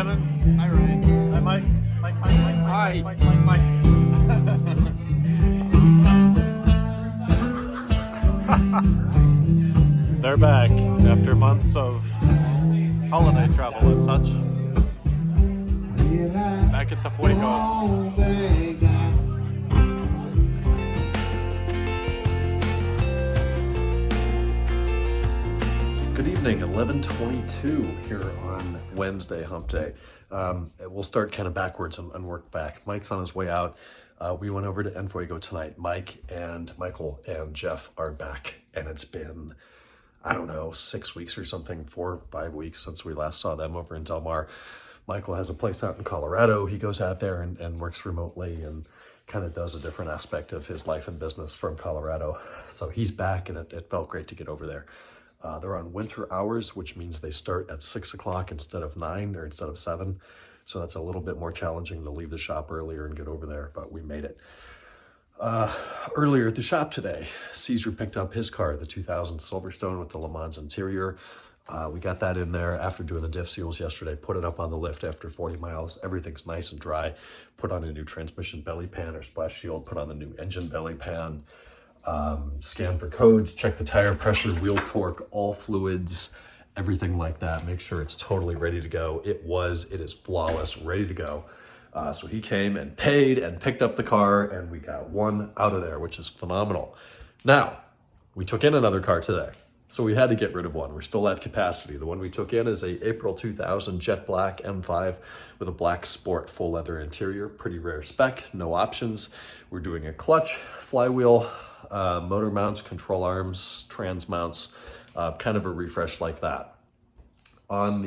Shannon. Hi, Ryan. Hi, Mike. Hi. They're back after months of holiday travel and such. Back at the Fuego. Good evening, 11:22 here on Wednesday, hump day. We'll start kind of backwards and work back. Mike's on his way out. We went over to Fuego tonight. Mike and Michael and Jeff are back, and it's been, I don't know, 6 weeks or something, 4 or 5 weeks since we last saw them over in Del Mar. Michael has a place out in Colorado. He goes out there and works remotely and kind of does a different aspect of his life and business from Colorado. So he's back, and it felt great to get over there. They're on winter hours, which means they start at 6 o'clock instead of 9 or instead of 7. So that's a little bit more challenging to leave the shop earlier and get over there, but we made it. Earlier at the shop today, Caesar picked up his car, the 2000 Silverstone with the Le Mans interior. We got that in there after doing the diff seals yesterday, put it up on the lift after 40 miles. Everything's nice and dry. Put on a new transmission belly pan or splash shield, put on the new engine belly pan. Scan for codes, check the tire pressure, wheel torque, all fluids, everything like that. Make sure it's totally ready to go. It is flawless, ready to go. So he came and paid and picked up the car, and we got one out of there, which is phenomenal. Now, we took in another car today, so we had to get rid of one. We're still at capacity. The one we took in is a April 2000 jet black M5 with a black sport full leather interior, pretty rare spec, no options. We're doing a clutch, flywheel, motor mounts, control arms, trans mounts, kind of a refresh like that. On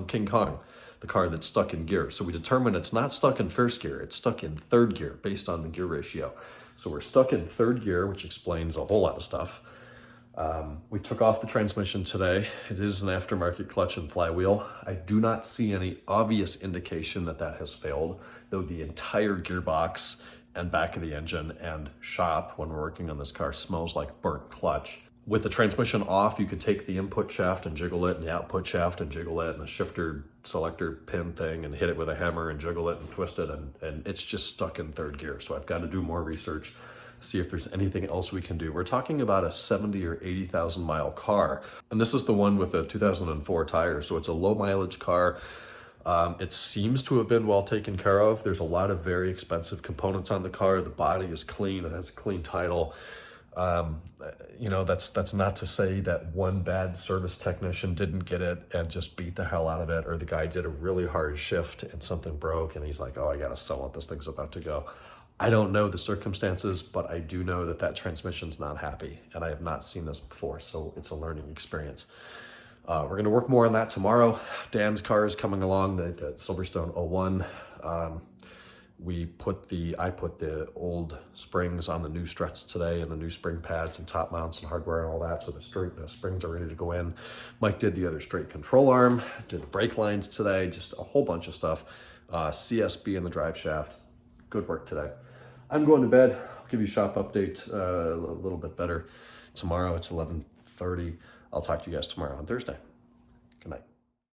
King Kong, the car that's stuck in gear. So we determined it's not stuck in first gear, it's stuck in third gear based on the gear ratio. So we're stuck in third gear, which explains a whole lot of stuff. We took off the transmission today. It is an aftermarket clutch and flywheel. I do not see any obvious indication that has failed, though the entire gearbox and back of the engine and shop when we're working on this car smells like burnt clutch. With the transmission off, you could take the input shaft and jiggle it, and the output shaft and jiggle it, and the shifter selector pin thing, and hit it with a hammer and jiggle it and twist it, and it's just stuck in third gear. So I've got to do more research, see if there's anything else we can do. We're talking about a 70 or 80,000 mile car, and this is the one with the 2004 tires, so it's a low mileage car. It seems to have been well taken care of. There's a lot of very expensive components on the car. The body is clean. It has a clean title. That's not to say that one bad service technician didn't get it and just beat the hell out of it, or the guy did a really hard shift and something broke and he's like, oh, I got to sell it. This thing's about to go. I don't know the circumstances, but I do know that transmission's not happy, and I have not seen this before, so it's a learning experience. We're going to work more on that tomorrow. Dan's car is coming along, the Silverstone 01. I put the old springs on the new struts today, and the new spring pads and top mounts and hardware and all that, so the springs are ready to go in. Mike did the other straight control arm, did the brake lines today, just a whole bunch of stuff. CSB in the drive shaft. Good work today. I'm going to bed. I'll give you a shop update a little bit better tomorrow. It's 11:30. I'll talk to you guys tomorrow on Thursday.